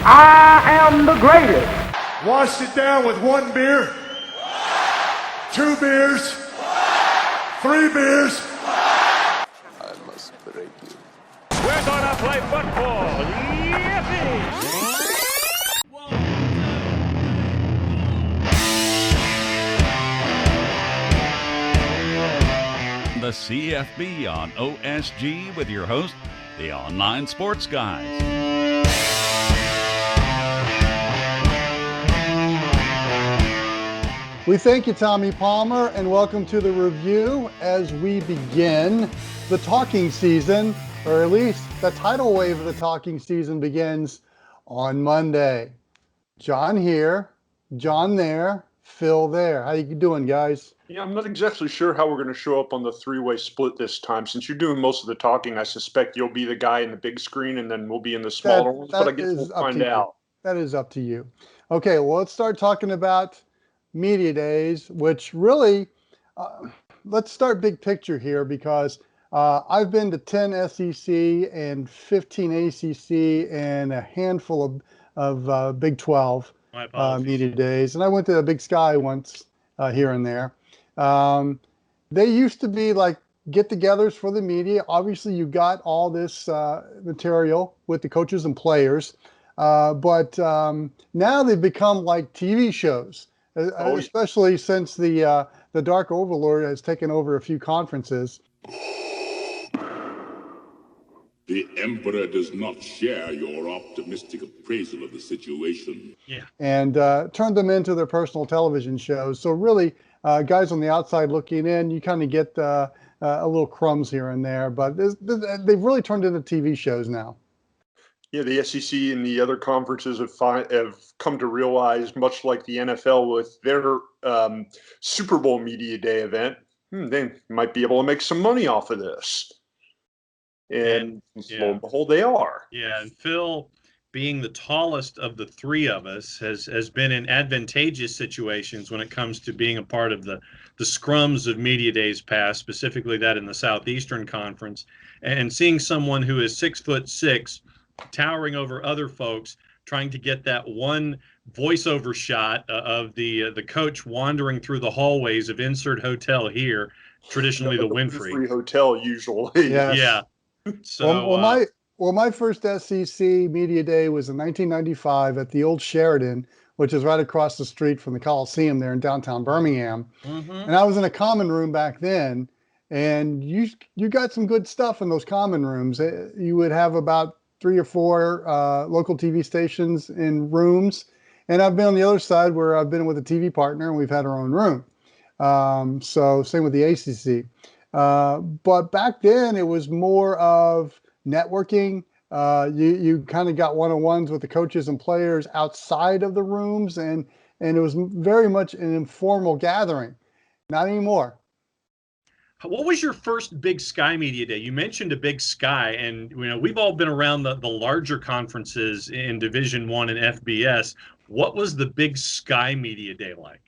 I am the greatest. Wash it down with 1 beer, 2 beers, 3 beers. I must break you. We're gonna play football. Yippee! The CFB on OSG with your host, the Online Sports Guys. We thank you, Tommy Palmer, and welcome to the review as we begin the talking season, or at least the tidal wave of the talking season begins on Monday. John here, John there, Phil there. How you doing, guys? Yeah, I'm not exactly sure how we're going to show up on the three-way split this time. Since you're doing most of the talking, I suspect you'll be the guy in the big screen, and then we'll be in the smaller ones, but I guess we'll find out. That is up to you. Okay, well, let's start talking about media days, which really, let's start big picture here because I've been to 10 SEC and 15 ACC and a handful of Big 12 media days. And I went to a Big Sky once here and there. They used to be like get-togethers for the media. Obviously, you got all this material with the coaches and players, but now they've become like TV shows, especially since the Dark Overlord has taken over a few conferences. The Emperor does not share your optimistic appraisal of the situation. Yeah. And turned them into their personal television shows. So really, guys on the outside looking in, you kind of get a little crumbs here and there, but they've really turned into TV shows now. Yeah, the SEC and the other conferences have come to realize, much like the NFL with their Super Bowl Media Day event, they might be able to make some money off of this. And lo and behold, they are. Yeah, and Phil, being the tallest of the three of us, has been in advantageous situations when it comes to being a part of the scrums of media days past, specifically that in the Southeastern Conference, and seeing someone who is 6'6", towering over other folks, trying to get that one voiceover shot of the coach wandering through the hallways of insert hotel here, traditionally the Winfrey Hotel usually. Yes. Yeah. So my first SEC media day was in 1995 at the old Sheraton, which is right across the street from the Coliseum there in downtown Birmingham. Mm-hmm. And I was in a common room back then, and you got some good stuff in those common rooms. You would have about 3 or 4 local TV stations in rooms, and I've been on the other side where I've been with a TV partner, and we've had our own room. So same with the ACC. But back then it was more of networking. You kind of got one-on-ones with the coaches and players outside of the rooms, and it was very much an informal gathering. Not anymore. What was your first Big Sky Media Day? You mentioned a Big Sky, and we've all been around the larger conferences in Division I and FBS. What was the Big Sky Media Day like?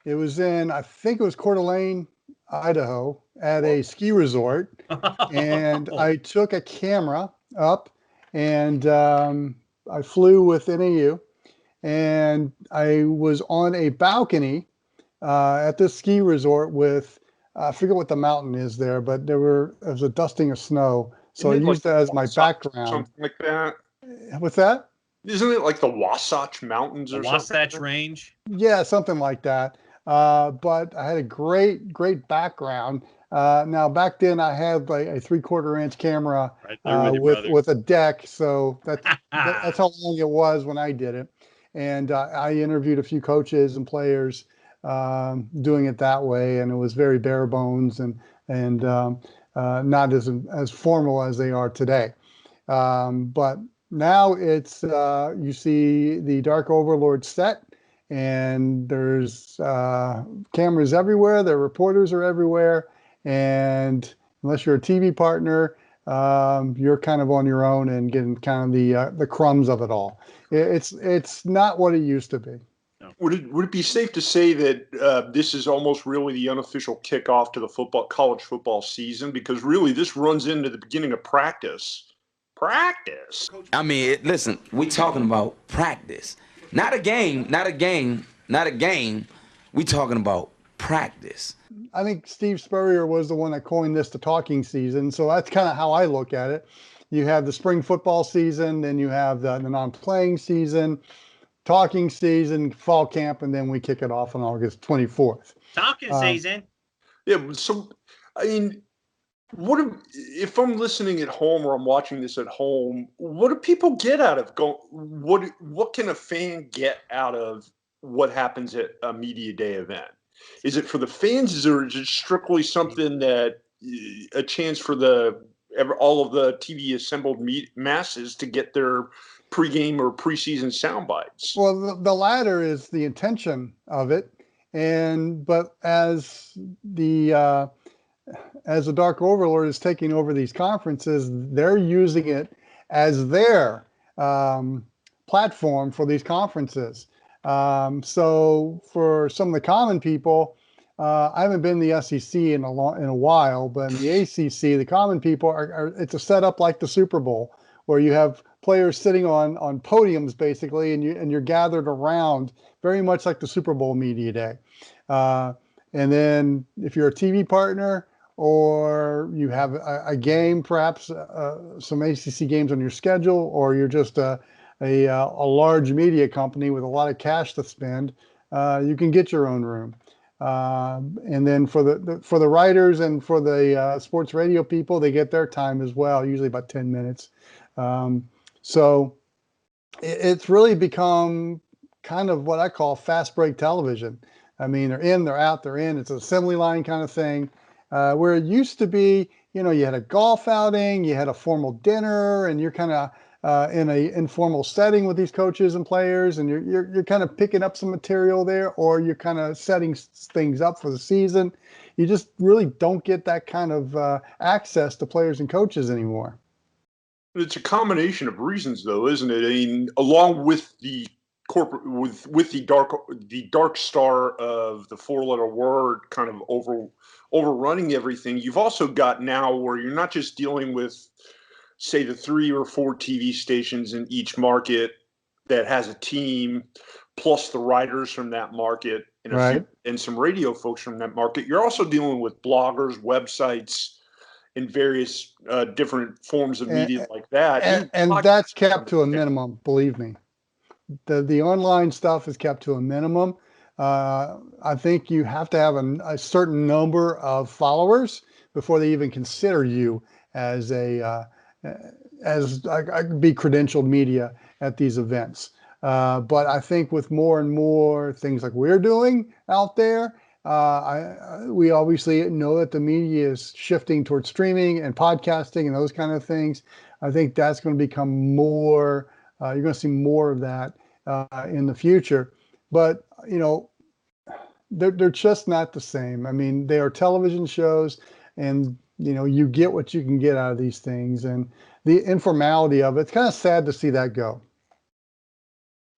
It was I think it was Coeur d'Alene, Idaho, at a ski resort, and I took a camera up, and I flew with NAU, and I was on a balcony at this ski resort with, I forget what the mountain is there, but there was a dusting of snow, so I used that as my background. Something like that. What's that? Isn't it like the Wasatch Mountains or something? Wasatch Range? Yeah, something like that. But I had a great background. Now back then I had like a 3/4-inch camera with a deck, so that's how long it was when I did it. And I interviewed a few coaches and players doing it that way, and it was very bare bones and not as formal as they are today. But now it's you see the Dark Overlord set. And there's cameras everywhere. There are reporters are everywhere. And unless you're a TV partner, you're kind of on your own and getting kind of the crumbs of it all. It's not what it used to be. Would it be safe to say that this is almost really the unofficial kickoff to the college football season? Because really this runs into the beginning of practice Practice. I mean, listen, we talking about practice, not a game, not a game, not a game. We talking about practice. I think Steve Spurrier was the one that coined this the talking season. So that's kind of how I look at it. You have the spring football season, then you have the non-playing season, talking season, fall camp, and then we kick it off on August 24th. Talking season. Yeah. So, I mean, if I'm listening at home or I'm watching this at home, what do people get out of what can a fan get out of what happens at a media day event? Is it for the fans, or is it strictly something that a chance for all of the TV assembled masses to get their pregame or preseason sound bites? Well, the latter is the intention of it, but as the Dark Overlord is taking over these conferences, they're using it as their platform for these conferences. So for some of the common people, I haven't been in the SEC in a while, but in the ACC, the common people it's a setup like the Super Bowl, where you have players sitting on podiums basically, and you're gathered around, very much like the Super Bowl media day. And then if you're a TV partner, or you have a game, perhaps some ACC games on your schedule, or you're just a large media company with a lot of cash to spend, you can get your own room. And then for the writers and for the sports radio people, they get their time as well, usually about 10 minutes. So it's really become kind of what I call fast break television. I mean, they're in, they're out, they're in. It's an assembly line kind of thing. Where it used to be, you had a golf outing, you had a formal dinner, and you're kind of in a informal setting with these coaches and players, and you're kind of picking up some material there, or you're kind of setting things up for the season. You just really don't get that kind of access to players and coaches anymore. It's a combination of reasons, though, isn't it? I mean, along with the corporate, with the dark star of the four-letter word kind of overrunning everything, you've also got now where you're not just dealing with, say, the 3 or 4 TV stations in each market that has a team, plus the writers from that market and some radio folks from that market. You're also dealing with bloggers, websites, and various different forms of media like that. And that's kept to a minimum, believe me. The online stuff is kept to a minimum. I think you have to have a certain number of followers before they even consider you as be credentialed media at these events. But I think with more and more things like we're doing out there, we obviously know that the media is shifting towards streaming and podcasting and those kind of things. I think that's going to become more, you're going to see more of that in the future. But, they're just not the same. I mean, they are television shows, and, you get what you can get out of these things. And the informality of it's kind of sad to see that go.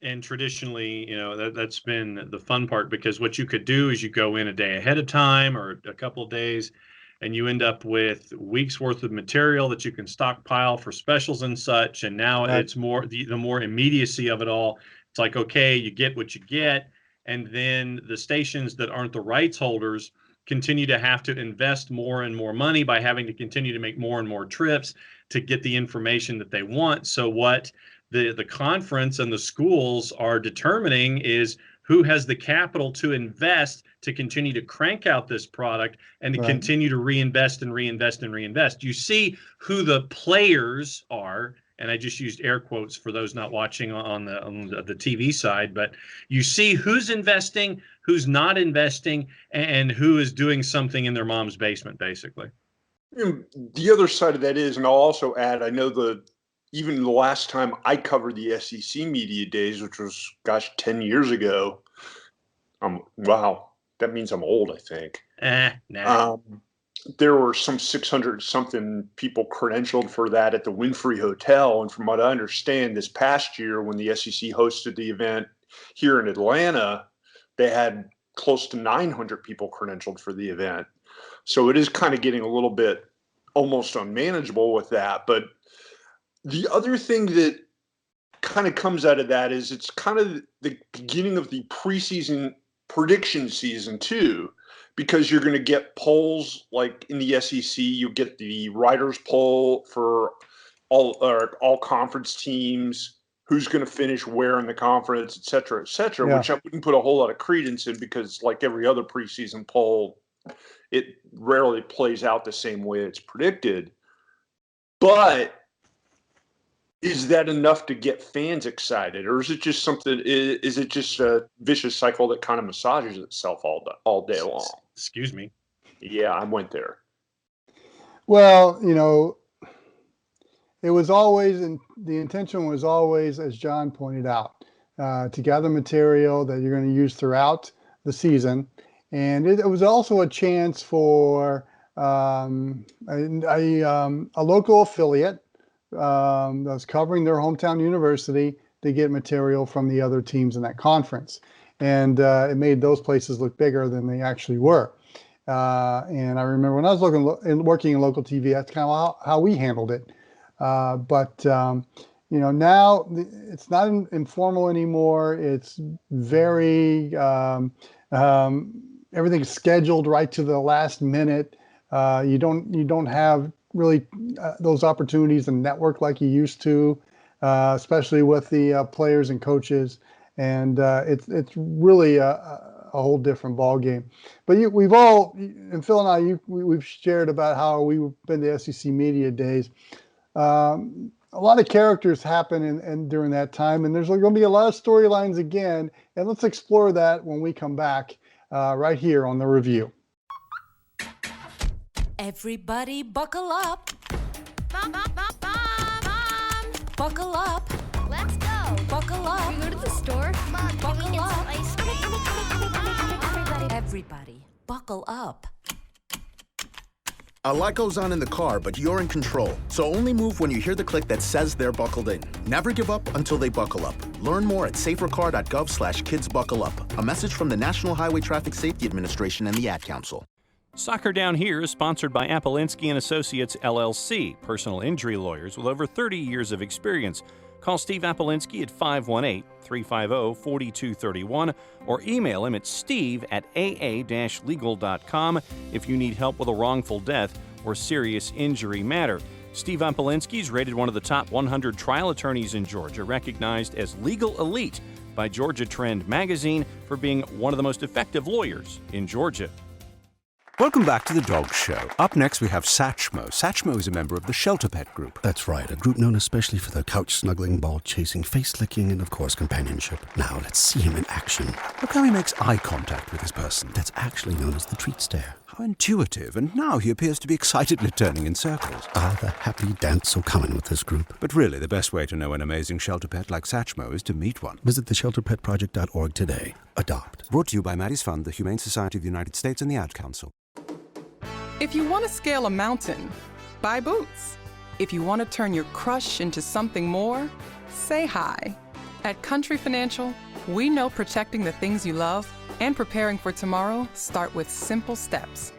And traditionally, that's been the fun part, because what you could do is you go in a day ahead of time or a couple of days, and you end up with weeks worth of material that you can stockpile for specials and such. And now it's more the more immediacy of it all. It's like, okay, you get what you get. And then the stations that aren't the rights holders continue to have to invest more and more money by having to continue to make more and more trips to get the information that they want. So what the conference and the schools are determining is who has the capital to invest to continue to crank out this product and to continue to reinvest and reinvest and reinvest. You see who the players are, and I just used air quotes for those not watching on the TV side, but you see who's investing, who's not investing, and who is doing something in their mom's basement, basically. The other side of that is, and I'll also add, I know even the last time I covered the SEC media days, which was, 10 years ago. Wow, that means I'm old, I think. Nah. There were some 600 something people credentialed for that at the Winfrey Hotel. And from what I understand, this past year when the SEC hosted the event here in Atlanta, they had close to 900 people credentialed for the event. So it is kind of getting a little bit almost unmanageable with that. But The other thing that kind of comes out of that is it's kind of the beginning of the preseason prediction season too, because you're going to get polls like in the SEC. You get the writers poll for all conference teams, who's going to finish where in the conference, et cetera, Yeah. which I wouldn't put a whole lot of credence in because, like every other preseason poll, it rarely plays out the same way it's predicted. But is that enough to get fans excited, or is it just something? Is it just a vicious cycle that kind of massages itself all day long? Excuse me. Yeah, I went there. Well, it was always, and the intention was always, as John pointed out, to gather material that you're going to use throughout the season, and it was also a chance for a local affiliate that was covering their hometown university to get material from the other teams in that conference. And it made those places look bigger than they actually were. And I remember when I was working in local TV, that's kind of how we handled it. But now it's not informal anymore. It's very, everything's scheduled right to the last minute. You don't have really those opportunities to network like you used to, especially with the players and coaches. And it's really a whole different ball game. But we've all, and Phil and I, we've shared about how we've been to SEC Media Days. A lot of characters happen and during that time, and there's going to be a lot of storylines again. And let's explore that when we come back right here on The Review. Everybody buckle up. Buckle up. Let's go. Buckle up. Can we go to the store? Mom, can we get some ice cream? Everybody, buckle up. A lot goes on in the car, but you're in control. So only move when you hear the click that says they're buckled in. Never give up until they buckle up. Learn more at safercar.gov/kidsbuckleup. A message from the National Highway Traffic Safety Administration and the Ad Council. Soccer Down Here is sponsored by Apolinski & Associates, LLC, personal injury lawyers with over 30 years of experience. Call Steve Apolinski at 518-350-4231 or email him at steve@aa-legal.com if you need help with a wrongful death or serious injury matter. Steve Apolinski is rated one of the top 100 trial attorneys in Georgia, recognized as Legal Elite by Georgia Trend magazine for being one of the most effective lawyers in Georgia. Welcome back to The Dog Show. Up next, we have Satchmo. Satchmo is a member of the Shelter Pet Group. That's right, a group known especially for their couch-snuggling, ball-chasing, face-licking, and, of course, companionship. Now, let's see him in action. Look how he makes eye contact with his person. That's actually known as the treat stare. How intuitive, and now he appears to be excitedly turning in circles. Ah, the happy dance so common with this group. But really, the best way to know an amazing shelter pet like Satchmo is to meet one. Visit theshelterpetproject.org today. Adopt. Brought to you by Maddie's Fund, the Humane Society of the United States, and the Ad Council. If you want to scale a mountain, buy boots. If you want to turn your crush into something more, say hi. At Country Financial, we know protecting the things you love and preparing for tomorrow start with simple steps.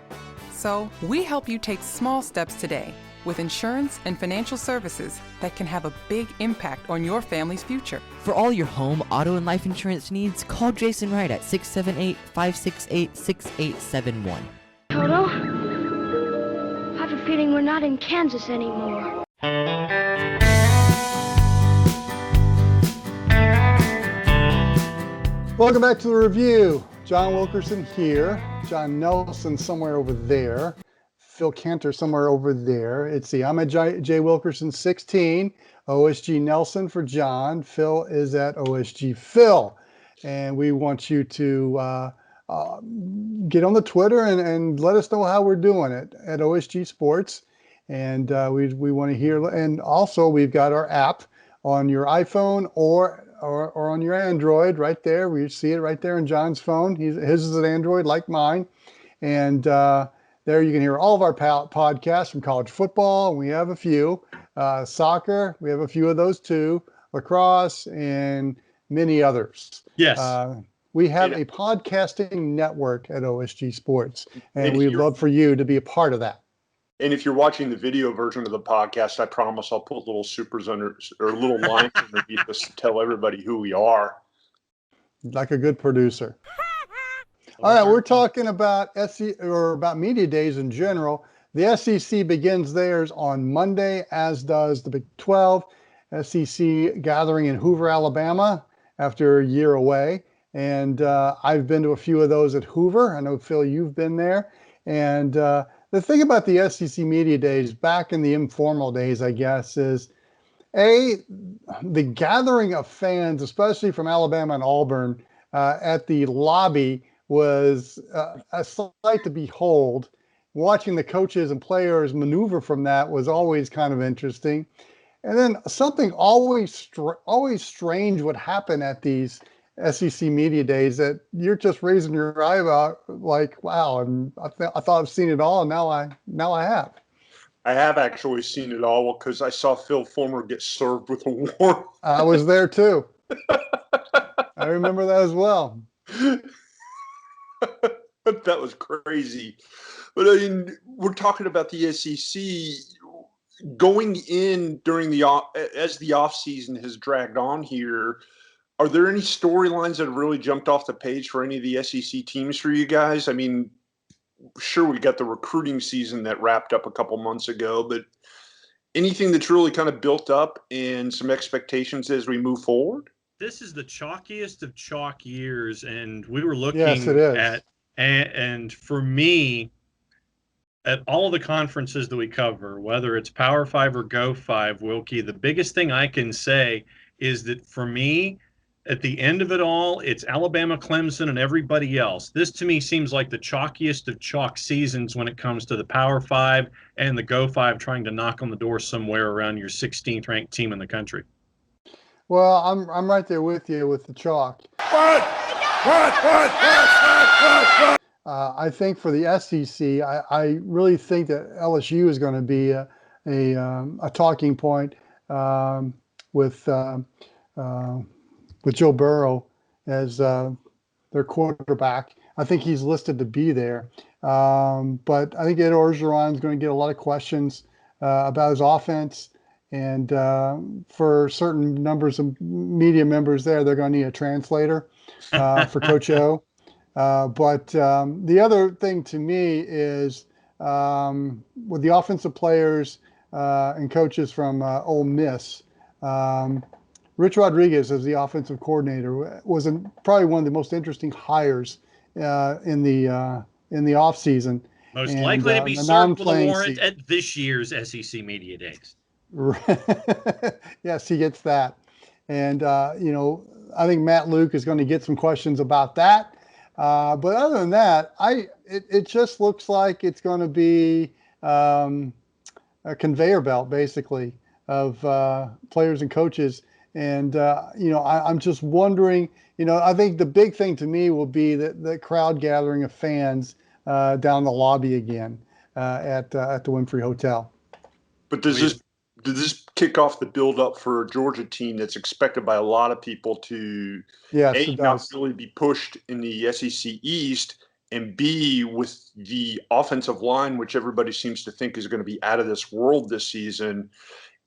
So we help you take small steps today with insurance and financial services that can have a big impact on your family's future. For all your home, auto, and life insurance needs, call Jason Wright at 678-568-6871. Toto, I have a feeling we're not in Kansas anymore. Welcome back to The Review. John Wilkerson here. John Nelson somewhere over there. Phil Cantor somewhere over there. I'm at J Wilkerson 16. OSG Nelson for John. Phil is at OSG Phil. And we want you to get on the Twitter and let us know how we're doing at OSG Sports. And we want to hear. And also, we've got our app on your iPhone or on your Android right there. We see it right there in John's phone. His is an Android like mine. And there you can hear all of our podcasts from college football. And we have a few. Soccer, we have a few of those too. Lacrosse and many others. Yes. We have a podcasting network at OSG Sports, and we'd love for you to be a part of that. And if you're watching the video version of the podcast, I promise I'll put little supers under or little lines underneath us to tell everybody who we are. Like a good producer. All right, we're talking about about media days in general. The SEC begins theirs on Monday, as does the Big 12. SEC gathering in Hoover, Alabama, after a year away. And I've been to a few of those at Hoover. I know, Phil, you've been there. And the thing about the SEC media days, back in the informal days, I guess, is the gathering of fans, especially from Alabama and Auburn, at the lobby was a sight to behold. Watching the coaches and players maneuver from that was always kind of interesting. And then something always strange would happen at these SEC media days that you're just raising your eyebrow like, wow, and I thought I've seen it all, and now I have. I have actually seen it all because I saw Phil Fulmer get served with a warm. I was there too. I remember that as well. That was crazy. But I mean, we're talking about the SEC going in during as the off season has dragged on here. Are there any storylines that have really jumped off the page for any of the SEC teams for you guys? I mean, sure, we got the recruiting season that wrapped up a couple months ago, but anything that's really kind of built up and some expectations as we move forward? This is the chalkiest of chalk years, and we were looking at, and for me, at all of the conferences that we cover, whether it's Power 5 or Go 5, Wilkie, the biggest thing I can say is that for me, at the end of it all, it's Alabama, Clemson, and everybody else. This to me seems like the chalkiest of chalk seasons when it comes to the Power 5 and the Go 5 trying to knock on the door somewhere around your 16th ranked team in the country. Well, I'm right there with you with the chalk. I think for the SEC, I really think that LSU is going to be a talking point with Joe Burrow as their quarterback. I think he's listed to be there. But I think Ed Orgeron is going to get a lot of questions about his offense. And for certain numbers of media members there, they're going to need a translator for Coach O. But the other thing to me is with the offensive players and coaches from Ole Miss, Rich Rodriguez as the offensive coordinator was probably one of the most interesting hires in the offseason. Most likely to be served with a warrant at this year's SEC Media Days. Yes, he gets that. And, I think Matt Luke is going to get some questions about that. But other than that, it just looks like it's going to be a conveyor belt, basically, of players and coaches. And, I'm just wondering, I think the big thing to me will be the crowd gathering of fans down the lobby again at the Winfrey Hotel. But does this kick off the build-up for a Georgia team that's expected by a lot of people to not really be pushed in the SEC East, and B, with the offensive line, which everybody seems to think is going to be out of this world this season,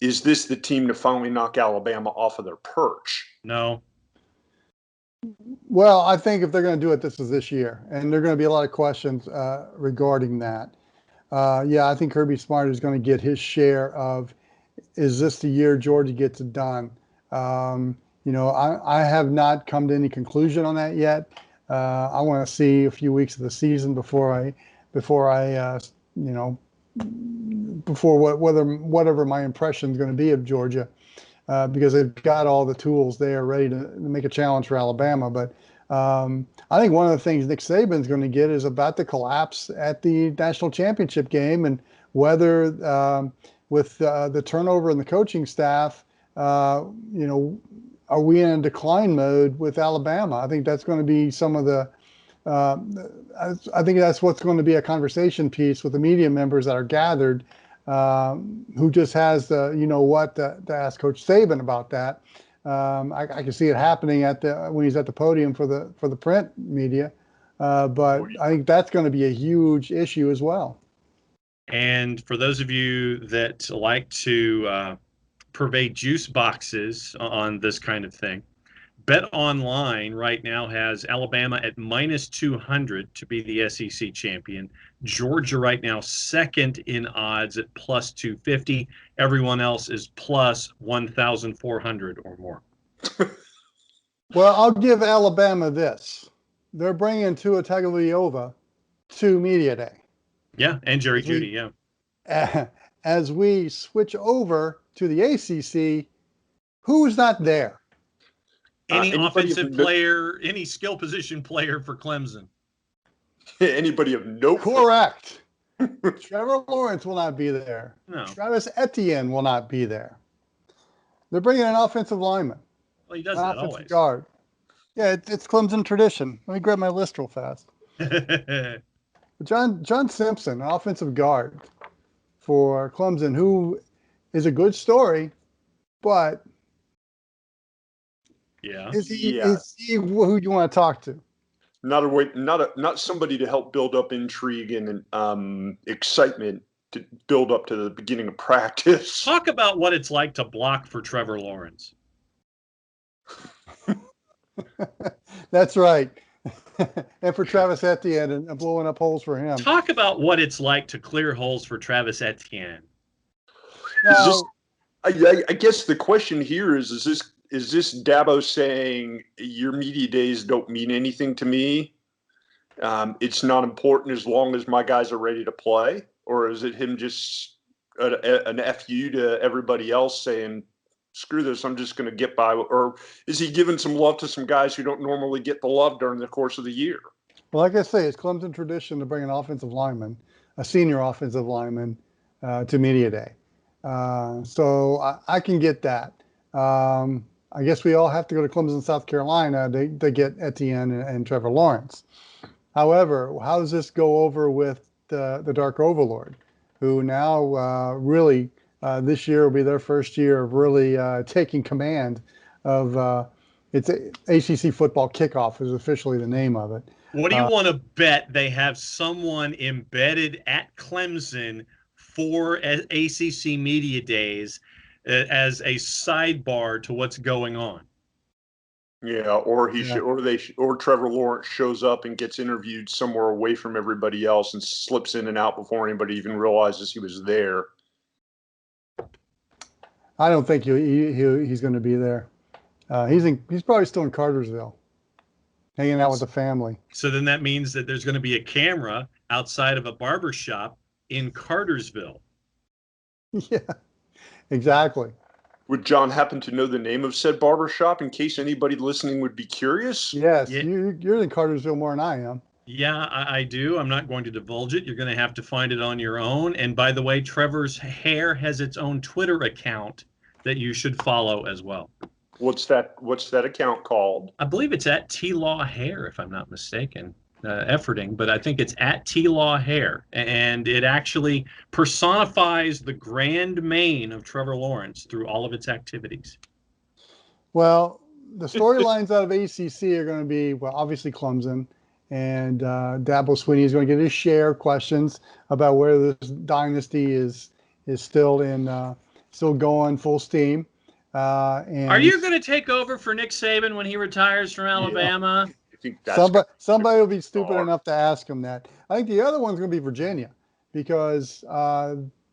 is this the team to finally knock Alabama off of their perch? No. Well, I think if they're going to do it, this is this year, and there are going to be a lot of questions regarding that. I think Kirby Smart is going to get his share of, is this the year Georgia gets it done? I have not come to any conclusion on that yet. I want to see a few weeks of the season before whatever my impression is going to be of Georgia, because they've got all the tools there ready to make a challenge for Alabama. But I think one of the things Nick Saban's going to get is about the collapse at the national championship game, and whether with the turnover in the coaching staff, are we in a decline mode with Alabama? I think that's going to be some of the I think that's what's going to be a conversation piece with the media members that are gathered, who just has to ask Coach Saban about that. I can see it happening when he's at the podium for the print media, but I think that's going to be a huge issue as well. And for those of you that like to purvey juice boxes on this kind of thing, Bet Online right now has Alabama at -200 to be the SEC champion. Georgia right now second in odds at +250. Everyone else is +1,400 or more. Well, I'll give Alabama this. They're bringing Tua Tagovailoa to Media Day. Yeah, and Jerry Jeudy, yeah. As we switch over to the ACC, who's not there? Any offensive player, any skill position player for Clemson. Anybody of note? Correct. Trevor Lawrence will not be there. No. Travis Etienne will not be there. They're bringing an offensive lineman. Well, he does that offensive always. Guard. Yeah, it's Clemson tradition. Let me grab my list real fast. John Simpson, offensive guard for Clemson, who is a good story, but is he who you want to talk to? Not somebody to help build up intrigue and excitement to build up to the beginning of practice. Talk about what it's like to block for Trevor Lawrence. That's right. And for Travis Etienne and blowing up holes for him. Talk about what it's like to clear holes for Travis Etienne. Now, I guess the question here is this Dabo saying your media days don't mean anything to me? It's not important as long as my guys are ready to play? Or is it him just an FU to everybody else saying, screw this, I'm just going to get by? Or is he giving some love to some guys who don't normally get the love during the course of the year? Well, like I say, it's Clemson tradition to bring an offensive lineman, a senior offensive lineman, to media day. So I can get that. I guess we all have to go to Clemson, South Carolina to get Etienne and Trevor Lawrence. However, how does this go over with the Dark Overlord, who now really this year will be their first year of really taking command of it's ACC football kickoff is officially the name of it. What do you want to bet they have someone embedded at Clemson for ACC Media Days as a sidebar to what's going on? Yeah, or or Trevor Lawrence shows up and gets interviewed somewhere away from everybody else and slips in and out before anybody even realizes he was there. I don't think he's going to be there. He's probably still in Cartersville, hanging out with the family. So then that means that there's going to be a camera outside of a barber shop in Cartersville. Yeah, exactly. Would John happen to know the name of said barbershop in case anybody listening would be curious? Yes, Yeah. You're in Cartersville more than I am. Yeah, I do. I'm not going to divulge it. You're going to have to find it on your own. And by the way, Trevor's hair has its own Twitter account that you should follow as well. What's that account called? I believe it's at T-Law Hair, if I'm not mistaken. Efforting, but I think it's at T-Law Hair, and it actually personifies the grand mane of Trevor Lawrence through all of its activities. Well, the storylines out of ACC are going to be, well, obviously Clemson, and Dabo Swinney is going to get his share of questions about where this dynasty is still going full steam. And are you going to take over for Nick Saban when he retires from Alabama? Yeah. Somebody will be stupid enough to ask him that. I think the other one's going to be Virginia because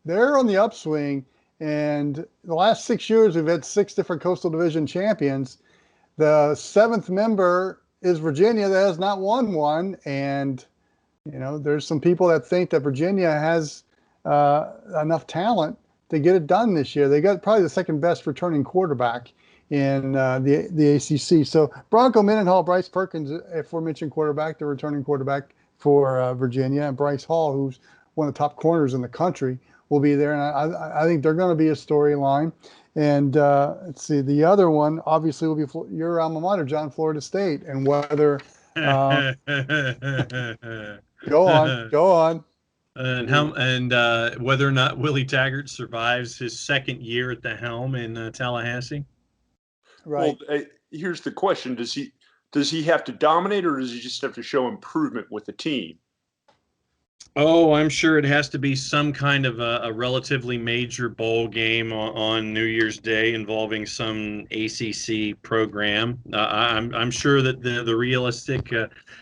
they're on the upswing. And the last 6 years, we've had 6 different Coastal Division champions. The 7th member is Virginia that has not won one. And, there's some people that think that Virginia has enough talent to get it done this year. They got probably the second best returning quarterback in the ACC. So Bronco Mendenhall, Bryce Perkins, aforementioned quarterback, the returning quarterback for Virginia, and Bryce Hall, who's one of the top corners in the country, will be there. And I think they're going to be a storyline. And let's see, the other one obviously will be your alma mater, John, Florida State, and whether go on. And whether or not Willie Taggart survives his second year at the helm in Tallahassee. Right. Well, here's the question: Does he have to dominate, or does he just have to show improvement with the team? Oh, I'm sure it has to be some kind of a relatively major bowl game on New Year's Day involving some ACC program. I'm sure that the realistic,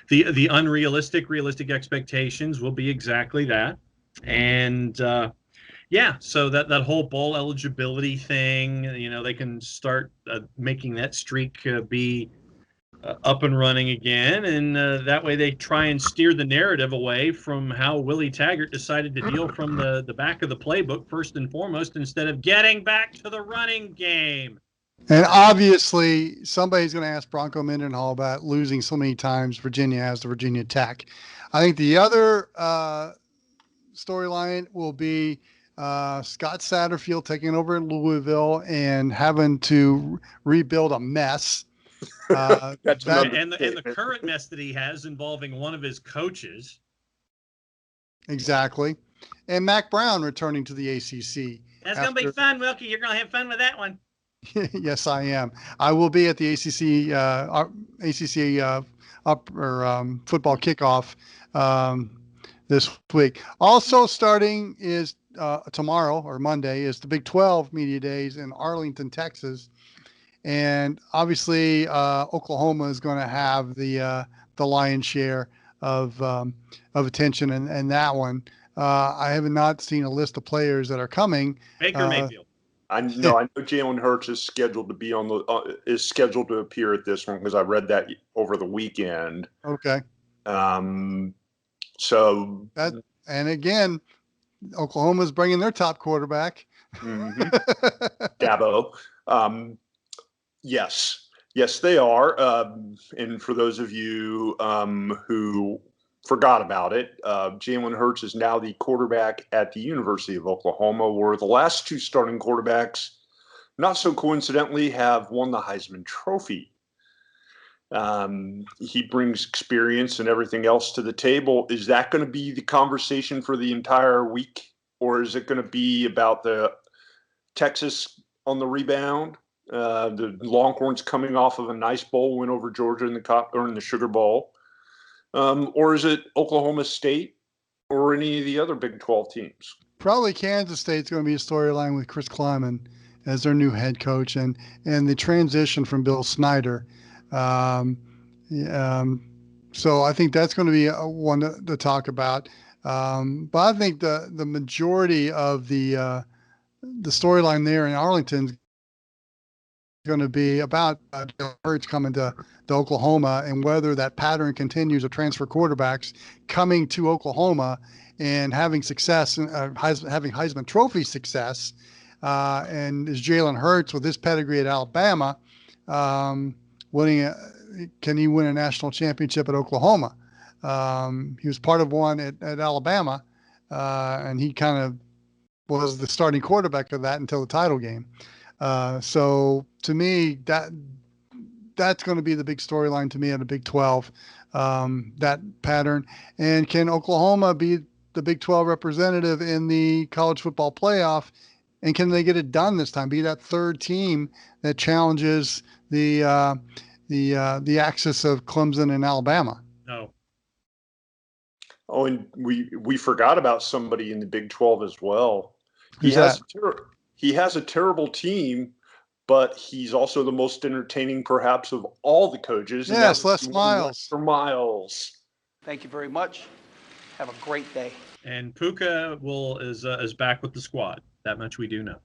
the unrealistic, realistic expectations will be exactly that. And yeah, so that whole bowl eligibility thing, they can start making that streak be up and running again, and that way they try and steer the narrative away from how Willie Taggart decided to deal from the back of the playbook first and foremost, instead of getting back to the running game. And obviously, somebody's going to ask Bronco Mendenhall about losing so many times Virginia has to Virginia Tech. I think the other storyline will be Scott Satterfield taking over in Louisville and having to rebuild a mess. And the current mess that he has involving one of his coaches. Exactly. And Mac Brown returning to the ACC. That's going to be fun, Wilkie. You're going to have fun with that one. Yes, I am. I will be at the ACC football kickoff this week. Also starting is tomorrow or Monday is the Big 12 Media Days in Arlington, Texas. And obviously, Oklahoma is going to have the lion's share of attention in that one. I have not seen a list of players that are coming. Baker Mayfield. I know Jalen Hurts is scheduled to be is scheduled to appear at this one because I read that over the weekend. Okay. So and again, Oklahoma's bringing their top quarterback. Dabo. Yes, they are. And for those of you who forgot about it, Jalen Hurts is now the quarterback at the University of Oklahoma, where the last two starting quarterbacks, not so coincidentally, have won the Heisman Trophy. He brings experience and everything else to the table. Is that going to be the conversation for the entire week, or is it going to be about the Texas on the rebound? The Longhorns coming off of a nice bowl win over Georgia in the Sugar Bowl, or is it Oklahoma State or any of the other Big 12 teams? Probably Kansas State's going to be a storyline with Chris Kleiman as their new head coach and the transition from Bill Snyder. So I think that's going to be one to talk about. But I think the majority of the storyline there in Arlington is going to be about Jalen Hurts coming to Oklahoma and whether that pattern continues of transfer quarterbacks coming to Oklahoma and having success, having Heisman Trophy success. And is Jalen Hurts with his pedigree at Alabama can he win a national championship at Oklahoma? He was part of one at Alabama, and he kind of was the starting quarterback of that until the title game. So to me, that's going to be the big storyline to me at the Big 12, that pattern. And can Oklahoma be the Big 12 representative in the college football playoff? And can they get it done this time? Be that third team that challenges the axis of Clemson and Alabama? No. Oh, and we forgot about somebody in the Big 12 as well. Who's that? He has a terrible team, but he's also the most entertaining, perhaps, of all the coaches. Yes, Les Miles. For Miles. Thank you very much. Have a great day. And Puka is back with the squad. That much we do know.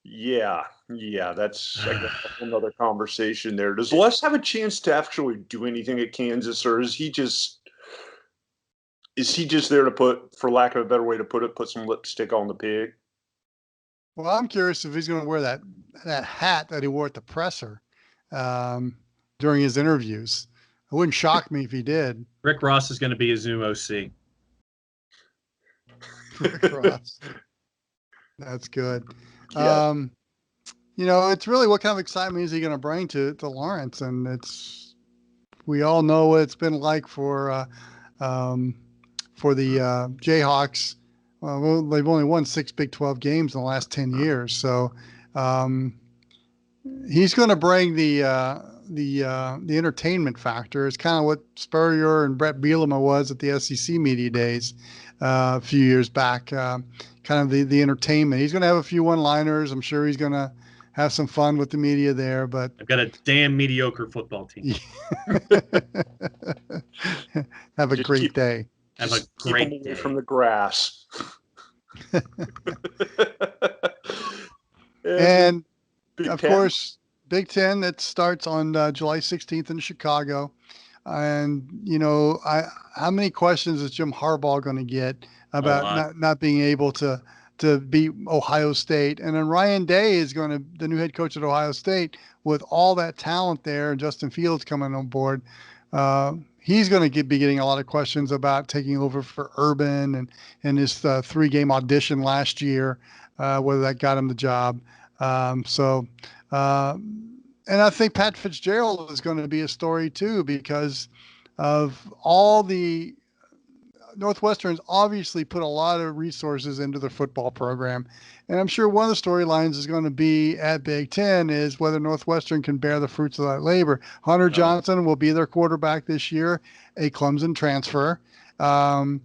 Yeah, that's I guess another conversation there. Does Les have a chance to actually do anything at Kansas, or is he just there to put, for lack of a better way to put it, put some lipstick on the pig? Well, I'm curious if he's going to wear that hat that he wore at the presser during his interviews. It wouldn't shock me if he did. Rick Ross is going to be his new OC. Rick Ross. That's good. Yeah. It's really what kind of excitement is he going to bring to Lawrence, and we all know what it's been like for the Jayhawks. Well, they've only won 6 Big 12 games in the last 10 years, so he's going to bring the the entertainment factor. It's kind of what Spurrier and Brett Bielema was at the SEC media days a few years back. Kind of the entertainment. He's going to have a few one-liners. I'm sure he's going to have some fun with the media there. But I've got a damn mediocre football team. Have a great day. Have a great keep them away day. from the grass. And Big of Ten. course, Big Ten, that starts on July 16th in Chicago. And, how many questions is Jim Harbaugh going to get about not being able to beat Ohio State? And then Ryan Day is the new head coach at Ohio State, with all that talent there, and Justin Fields coming on board. He's going to be getting a lot of questions about taking over for Urban and his 3-game audition last year, whether that got him the job. And I think Pat Fitzgerald is going to be a story too, because of all the Northwestern's obviously put a lot of resources into their football program. And I'm sure one of the storylines is going to be at Big Ten is whether Northwestern can bear the fruits of that labor. Hunter Johnson will be their quarterback this year, a Clemson transfer. And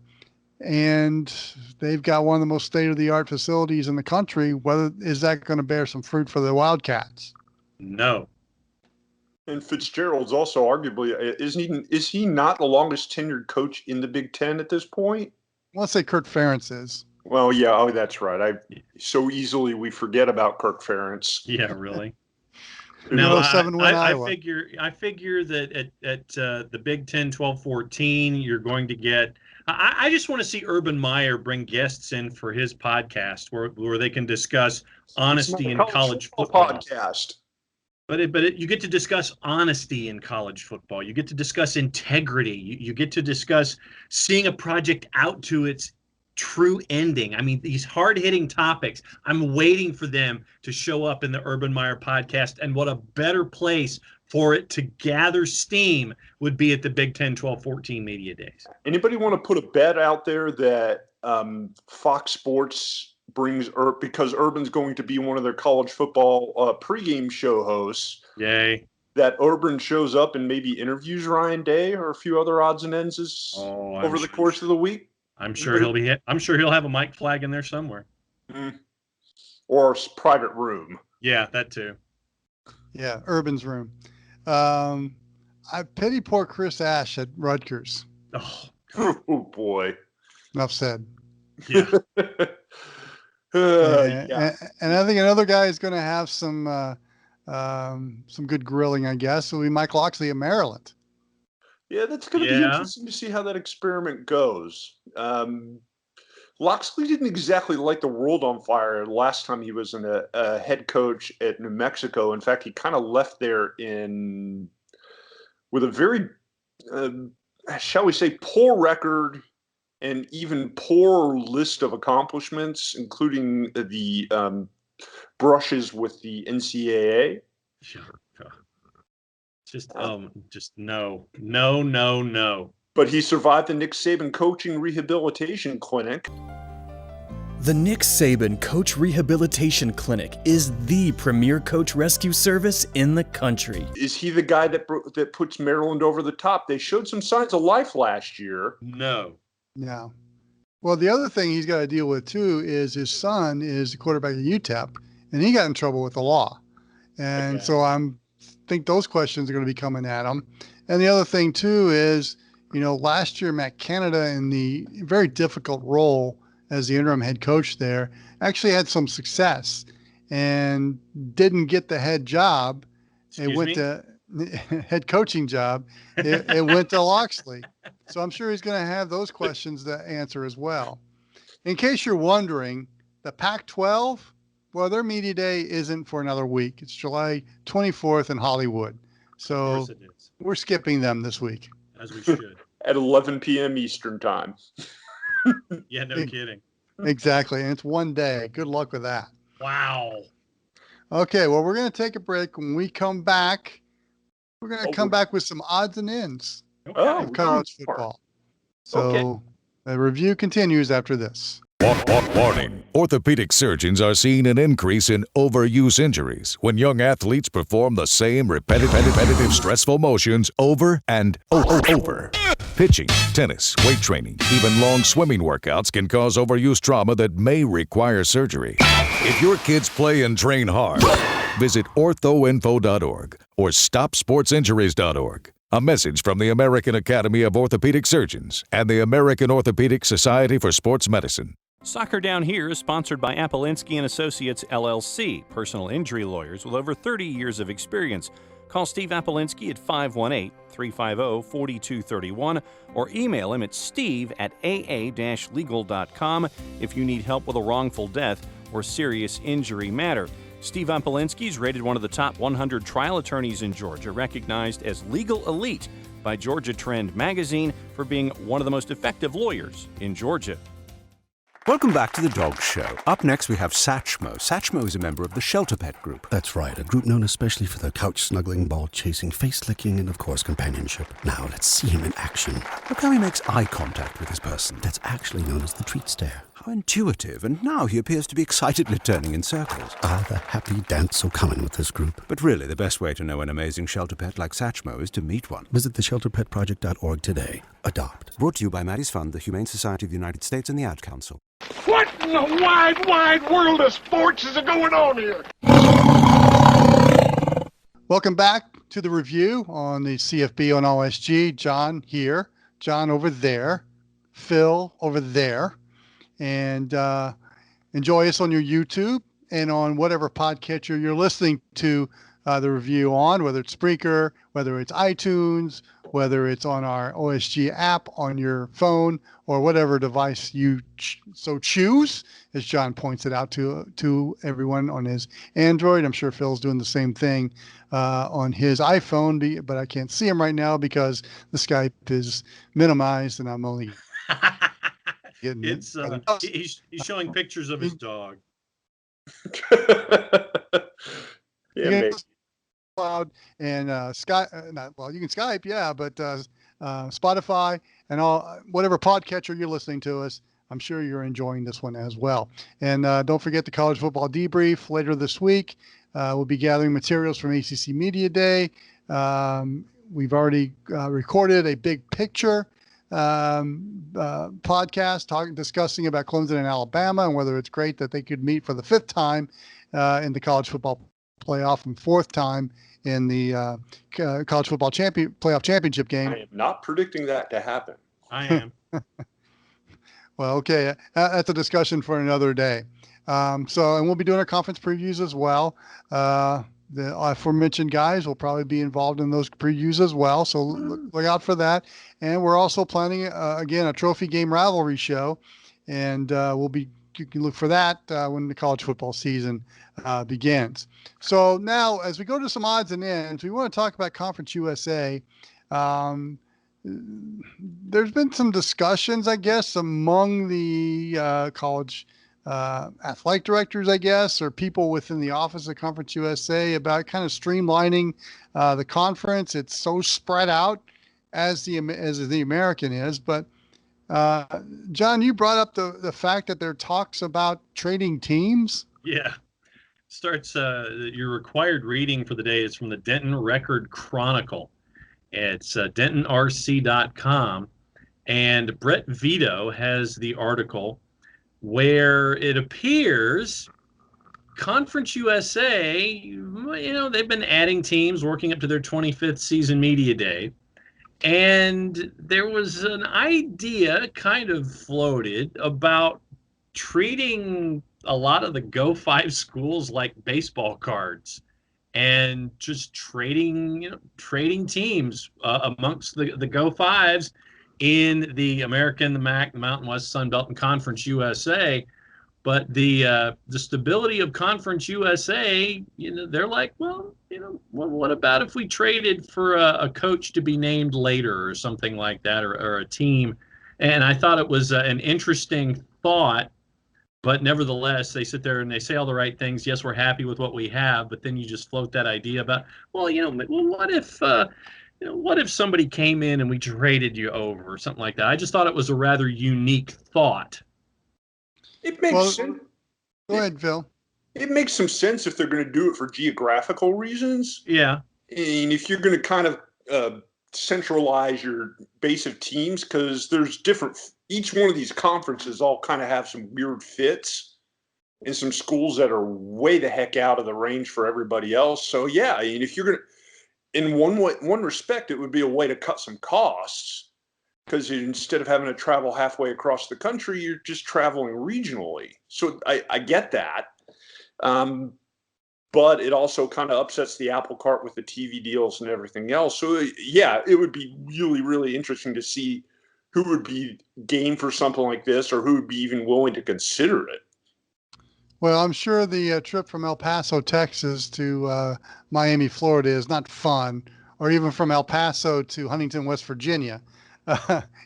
they've got one of the most state-of-the-art facilities in the country. Is that going to bear some fruit for the Wildcats? No. And Fitzgerald's also arguably, is he not the longest tenured coach in the Big Ten at this point? I want to say Kirk Ferentz is. Well, yeah. Oh, that's right. So easily we forget about Kirk Ferentz. Yeah, really. Now, I figure that at the Big Ten 12-14, you're going to get. I just want to see Urban Meyer bring guests in for his podcast where they can discuss honesty in college football. Podcast. But you get to discuss honesty in college football. You get to discuss integrity. You get to discuss seeing a project out to its true ending. I mean, these hard-hitting topics. I'm waiting for them to show up in the Urban Meyer podcast, and what a better place for it to gather steam would be at the Big Ten 12-14 media days. Anybody want to put a bet out there that Fox Sports brings because Urban's going to be one of their college football pregame show hosts? Yay. That Urban shows up and maybe interviews Ryan Day or a few other odds and ends over the course of the week? I'm sure he'll have a mic flag in there somewhere. Or a private room. Yeah, that too. Yeah, Urban's room. I pity poor Chris Ash at Rutgers. Oh boy. Enough said. Yeah. And I think another guy is going to have some good grilling, I guess. Will be Mike Locksley at Maryland. Yeah, that's going to be interesting to see how that experiment goes. Locksley didn't exactly light the world on fire last time he was a head coach at New Mexico. In fact, he kind of left there with a very, shall we say, poor record and even poorer list of accomplishments, including the brushes with the NCAA. Just no. But he survived the Nick Saban Coaching Rehabilitation Clinic. The Nick Saban Coach Rehabilitation Clinic is the premier coach rescue service in the country. Is he the guy that puts Maryland over the top? They showed some signs of life last year. No. No. Well, the other thing he's got to deal with too is his son is the quarterback at UTEP, and he got in trouble with the law. And so think those questions are going to be coming at him. And the other thing too is, last year Matt Canada, in the very difficult role as the interim head coach there, actually had some success and didn't get the head job. It went to head coaching job. It went to Locksley. So I'm sure he's going to have those questions to answer as well. In case you're wondering, the Pac-12, well, their media day isn't for another week. It's July 24th in Hollywood. So we're skipping them this week. As we should. At 11 p.m. Eastern time. Yeah, no kidding. Exactly. And it's one day. Good luck with that. Wow. Okay, well, we're going to take a break. When we come back, we're going to come back with some odds and ends of college football. So the review continues after this. Warning. Orthopedic surgeons are seeing an increase in overuse injuries when young athletes perform the same repetitive stressful motions over and over. Pitching, tennis, weight training, even long swimming workouts can cause overuse trauma that may require surgery. If your kids play and train hard, visit orthoinfo.org or stopsportsinjuries.org. A message from the American Academy of Orthopedic Surgeons and the American Orthopedic Society for Sports Medicine. Soccer Down Here is sponsored by Apolinski and Associates, LLC, personal injury lawyers with over 30 years of experience. Call Steve Apolinski at 518-350-4231 or email him at steve@aa-legal.com if you need help with a wrongful death or serious injury matter. Steve Apolinski is rated one of the top 100 trial attorneys in Georgia, recognized as legal elite by Georgia Trend magazine for being one of the most effective lawyers in Georgia. Welcome back to the Dog Show. Up next, we have Satchmo. Satchmo is a member of the Shelter Pet Group. That's right, a group known especially for their couch-snuggling, ball-chasing, face-licking, and, of course, companionship. Now, let's see him in action. Look how he makes eye contact with his person. That's actually known as the treat stare. How intuitive, and now he appears to be excitedly turning in circles. Ah, the happy dance so common with this group. But really, the best way to know an amazing shelter pet like Satchmo is to meet one. Visit theshelterpetproject.org today. Adopt. Brought to you by Maddie's Fund, the Humane Society of the United States, and the Ad Council. What in the wide, wide world of sports is going on here? Welcome back to the review on the CFB on OSG. John here, John over there, Phil over there. And enjoy us on your YouTube and on whatever podcatcher you're listening to the review on, whether it's Spreaker, whether it's iTunes, whether it's on our OSG app on your phone, or whatever device you so choose, as John points it out to everyone on his Android. I'm sure Phil's doing the same thing on his iPhone, but I can't see him right now because the Skype is minimized and I'm only getting it's he's showing pictures of his dog. Yeah, Cloud and Sky. You can Skype, yeah, but Spotify and all whatever podcatcher you're listening to us. I'm sure you're enjoying this one as well. And don't forget the college football debrief later this week. We'll be gathering materials from ACC Media Day. We've already recorded a big picture podcast discussing about Clemson and Alabama and whether it's great that they could meet for the 5th time in the college football playoff and 4th time in the college football playoff championship game. I am not predicting that to happen. I am. Well, okay. That's a discussion for another day. And we'll be doing our conference previews as well. The aforementioned guys will probably be involved in those previews as well. So look out for that. And we're also planning, again, a trophy game rivalry show. And you can look for that when the college football season begins. So now, as we go to some odds and ends, we want to talk about Conference USA. There's been some discussions, I guess, among the college athletic directors, I guess, or people within the office of Conference USA about kind of streamlining the conference. It's so spread out as the American is, but John, you brought up the fact that there are talks about trading teams. Yeah. Starts your required reading for the day is from the Denton Record Chronicle. It's dentonrc.com, and Brett Vito has the article where it appears Conference USA, they've been adding teams, working up to their 25th season media day. And there was an idea kind of floated about treating a lot of the Go 5 schools like baseball cards and just trading teams amongst the Go 5s in the American, the MAC, the Mountain West, Sun Belt, and Conference USA. But the stability of Conference USA, they're like, well, what about if we traded for a coach to be named later or something like that, or a team? And I thought it was an interesting thought, but nevertheless, they sit there and they say all the right things. Yes, we're happy with what we have, but then you just float that idea about, what if somebody came in and we traded you over or something like that? I just thought it was a rather unique thought. It makes sense. Go ahead, Phil. It makes some sense if they're going to do it for geographical reasons. Yeah. And if you're going to kind of centralize your base of teams, because there's each one of these conferences all kind of have some weird fits and some schools that are way the heck out of the range for everybody else. So yeah, I mean, if you're going to, in one respect, it would be a way to cut some costs, because instead of having to travel halfway across the country, you're just traveling regionally. So I get that. But it also kind of upsets the apple cart with the TV deals and everything else. So yeah, it would be really, really interesting to see who would be game for something like this, or who would be even willing to consider it. Well, I'm sure the trip from El Paso, Texas to Miami, Florida is not fun, or even from El Paso to Huntington, West Virginia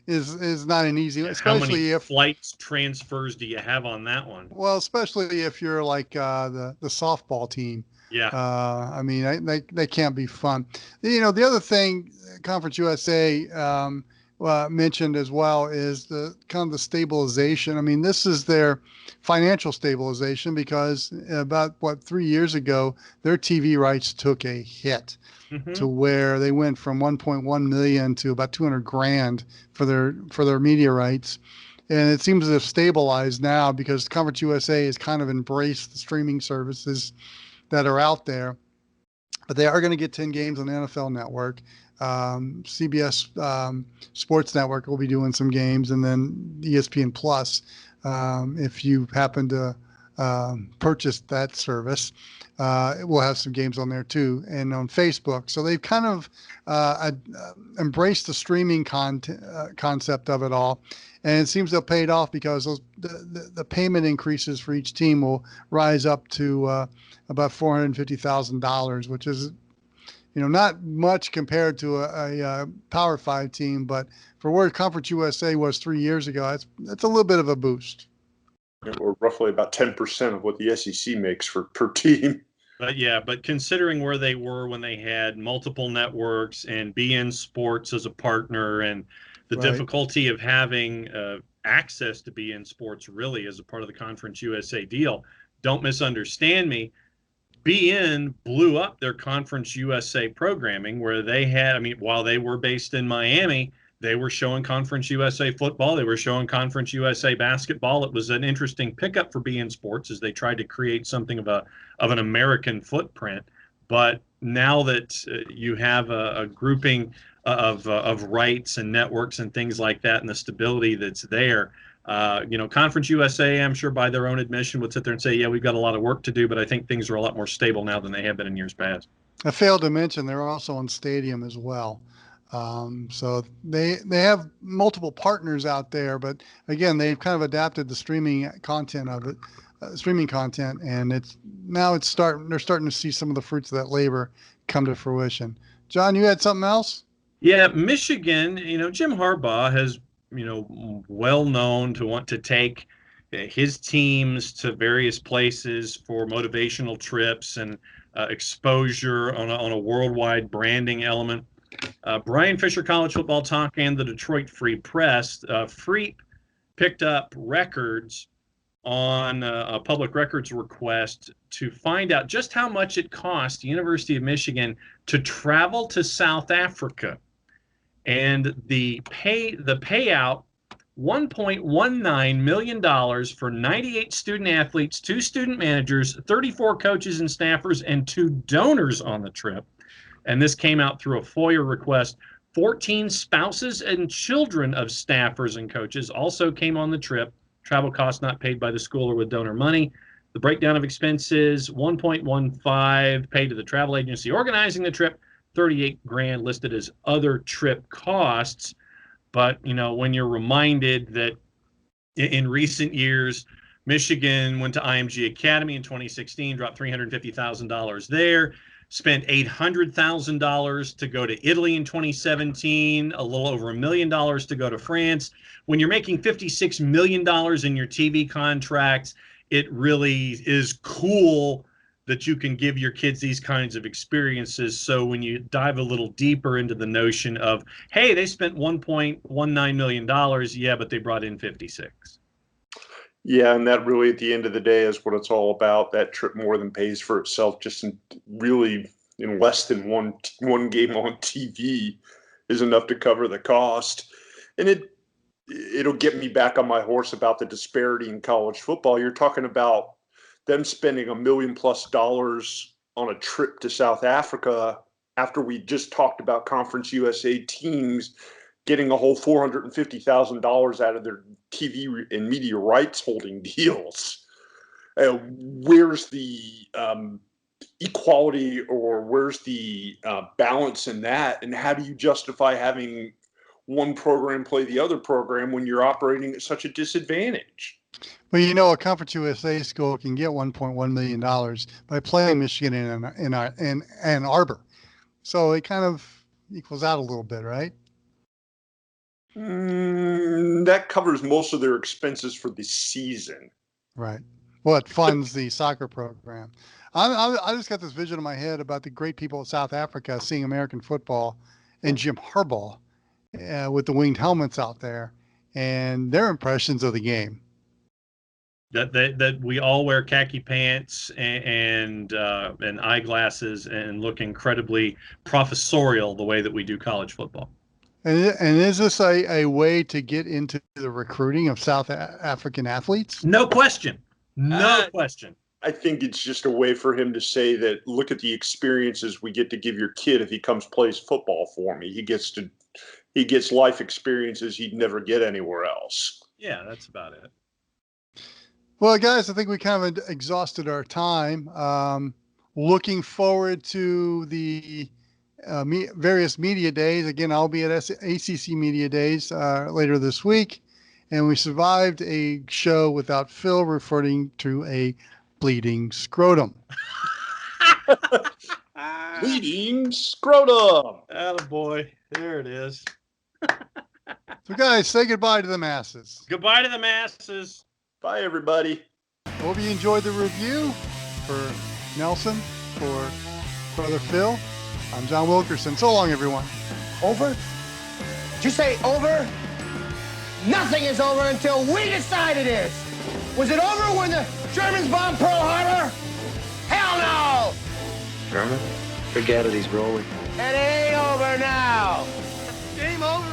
is not an easy, especially how many if flights transfers do you have on that one? Well, especially if you're like the softball team. Yeah. I mean, they can't be fun. The other thing Conference USA mentioned as well is the kind of the stabilization. I mean, this is their financial stabilization, because about 3 years ago, their TV rights took a hit. Mm-hmm. To where they went from 1.1 million to about 200 grand for their media rights. And it seems to have stabilized now, because Conference USA has kind of embraced the streaming services that are out there. But they are going to get 10 games on the NFL Network. CBS Sports Network will be doing some games, and then ESPN Plus, if you happen to purchase that service. We'll have some games on there too, and on Facebook. So they've kind of embraced the streaming concept of it all, and it seems to have paid off, because the payment increases for each team will rise up to about $450,000, which is not much compared to a Power 5 team, but for where Conference USA was 3 years ago, that's a little bit of a boost. Or roughly about 10% of what the SEC makes per team. But considering where they were when they had multiple networks and BN Sports as a partner, and the difficulty of having access to BN Sports really as a part of the Conference USA deal, don't misunderstand me. BN blew up their Conference USA programming, where they had, while they were based in Miami, they were showing Conference USA football. They were showing Conference USA basketball. It was an interesting pickup for BN Sports as they tried to create something of an American footprint. But now that you have a grouping of rights and networks and things like that, and the stability that's there, Conference USA, I'm sure by their own admission, would sit there and say, yeah, we've got a lot of work to do, but I think things are a lot more stable now than they have been in years past. I failed to mention they're also on Stadium as well. So they have multiple partners out there, but again, they've kind of adapted the streaming content of it, and they're starting to see some of the fruits of that labor come to fruition. John, you had something else? Yeah, Michigan, Jim Harbaugh has, well known to want to take his teams to various places for motivational trips and exposure on a worldwide branding element. Brian Fisher, College Football Talk, and the Detroit Free Press, Freep picked up records on a public records request to find out just how much it cost the University of Michigan to travel to South Africa. And the payout, $1.19 million for 98 student athletes, 2 student managers, 34 coaches and staffers, and 2 donors on the trip. And this came out through a FOIA request. 14 spouses and children of staffers and coaches also came on the trip. Travel costs not paid by the school or with donor money. The breakdown of expenses, $1.15 paid to the travel agency organizing the trip, $38 grand listed as other trip costs. But, when you're reminded that in recent years, Michigan went to IMG Academy in 2016, dropped $350,000 there, spent $800,000 to go to Italy in 2017, a little over $1 million to go to France. When you're making $56 million in your TV contracts, it really is cool that you can give your kids these kinds of experiences. So when you dive a little deeper into the notion of, hey, they spent $1.19 million, yeah, but they brought in 56. Yeah, and that really, at the end of the day, is what it's all about. That trip more than pays for itself. Just in less than one game on TV is enough to cover the cost, and it'll get me back on my horse about the disparity in college football. You're talking about them spending $1 million+ on a trip to South Africa after we just talked about Conference USA teams getting a whole $450,000 out of their TV and media rights holding deals. Where's the equality, or where's the balance in that? And how do you justify having one program play the other program when you're operating at such a disadvantage? Well, a Conference USA school can get $1.1 million by playing Michigan in Ann Arbor. So it kind of equals out a little bit, right? That covers most of their expenses for the season. Right. Well, it funds the soccer program. I just got this vision in my head about the great people of South Africa seeing American football and Jim Harbaugh with the winged helmets out there and their impressions of the game. That we all wear khaki pants and eyeglasses and look incredibly professorial the way that we do college football. And is this a way to get into the recruiting of South African athletes? No question. No question. I think it's just a way for him to say that, look at the experiences we get to give your kid if he plays football for me. He gets life experiences he'd never get anywhere else. Yeah, that's about it. Well, guys, I think we kind of exhausted our time. Looking forward to the various media days. Again, I'll be at ACC Media Days later this week. And we survived a show without Phil referring to a bleeding scrotum. Bleeding scrotum. Attaboy. There it is. So, guys, say goodbye to the masses. Goodbye to the masses. Bye, everybody. Hope you enjoyed the review. For Nelson, for Brother Phil, I'm John Wilkerson. So long, everyone. Over? Did you say over? Nothing is over until we decide it is. Was it over when the Germans bombed Pearl Harbor? Hell no! German? Forget it, he's rolling. And it ain't over now. Game over.